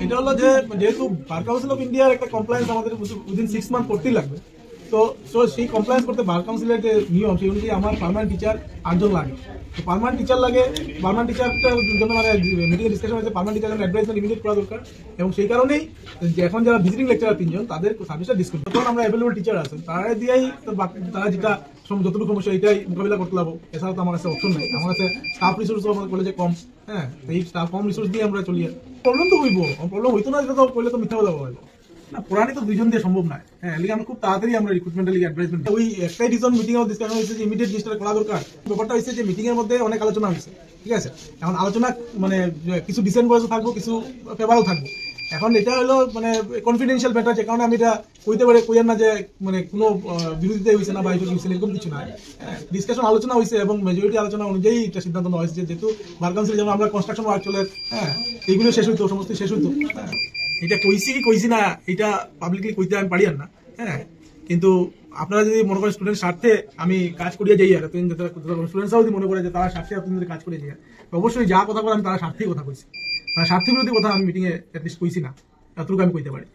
এটা হলো যে যেহেতু বার কাউন্সিল অফ ইন্ডিয়ার একটা কমপ্লায়েন্স আমাদের উইদিন 6 মান্থ করতেই লাগবে, তো সেই কমপ্লায়েন্স করতে বার কাউন্সিলের যে নিয়ম সেই অনুযায়ী আমার পার্মানেন্ট টিচার 8 জন লাগে। তো পার্মানেন্ট টিচার লাগে, পার্মানেন্ট টিচারটার জন্য মানে মিটিং ডিসকাশন হয়েছে পার্মানেন্ট টিচার অ্যাডভাইসমেন্ট ইমিডিয়েট করা দরকার, এবং সেই কারণেই এখন যারা ভিজিটিং লেকচারার 3 জন তাদের সার্ভিসটা ডিসকাউন্ট তখন আমরা অ্যাভেলেবল টিচার আছেন তারা দিয়েই তারা যেটা যতটুকু সমস্যা এটাই মোকাবিলা করতে পারবো। এছাড়াও তো আমার কাছে অপশন নাই, আমার কাছে স্টাফ রিসোর্স আমাদের কলেজে কম। হ্যাঁ, এই স্টাফ কম রিসোর্স দিয়ে আমরা চলি। প্রবলেম তো হইব, প্রবলেম হইতো না যেটা তো করলে তো মিথ্যা কথা বলবো না, পুরানি তো 2 জন দিয়ে সম্ভব নয়। হ্যাঁ, লিগে আমরা খুব তাড়াতাড়ি আমরা রিক্রুটমেন্টের লিগে অ্যাডভাইসমেন্ট ওই একটাই রিজন মিটিং এও ডিসকাশন হয়েছে যে ইমিডিয়েট জিনিসটা করা দরকার। ব্যাপারটা হয়েছে যে মিটিং এর মধ্যে অনেক আলোচনা হয়েছে, ঠিক আছে। এখন আলোচনা মানে কিছু ডিসেন্ট ভয়েসও থাকবো, কিছু ফেভারও থাকবো। এখন এটা হলো মানে কনফিডেন্সিয়াল ম্যাটার, যে কারণে আমি এটা কইতে পারি কইয়ার না যে মানে কোনো বিরোধিতা হয়েছে না বা এরকম কিছু না। ডিসকাশন আলোচনা হয়েছে এবং মেজরিটি আলোচনা অনুযায়ী এটা সিদ্ধান্ত নেওয়া হয়েছে যেহেতু বার কাউন্সিল যেমন আমরা কনস্ট্রাকশন ওয়ার্ক চলে, হ্যাঁ, এইগুলো শেষ হইতো, সমস্ত শেষ হইতো। হ্যাঁ, এটা কইছি না এটা পাবলিকলি কইতে আমি পারি না। হ্যাঁ, কিন্তু আপনারা যদি মনে করেন স্টুডেন্ট স্বার্থে আমি কাজ করিয়ে যাই, আর স্টুডেন্টসরাও যদি মনে করে যে তারা স্বার্থে আপনি কাজ করে যাই, অবশ্যই যা কথা বলে আমি তারা স্বার্থেই কথা কইছি, স্বার্থ বিরোধী কথা আমি মিটিং এ অ্যাটলিস্ট কইছি না, এতটুকু আমি কইতে পারি।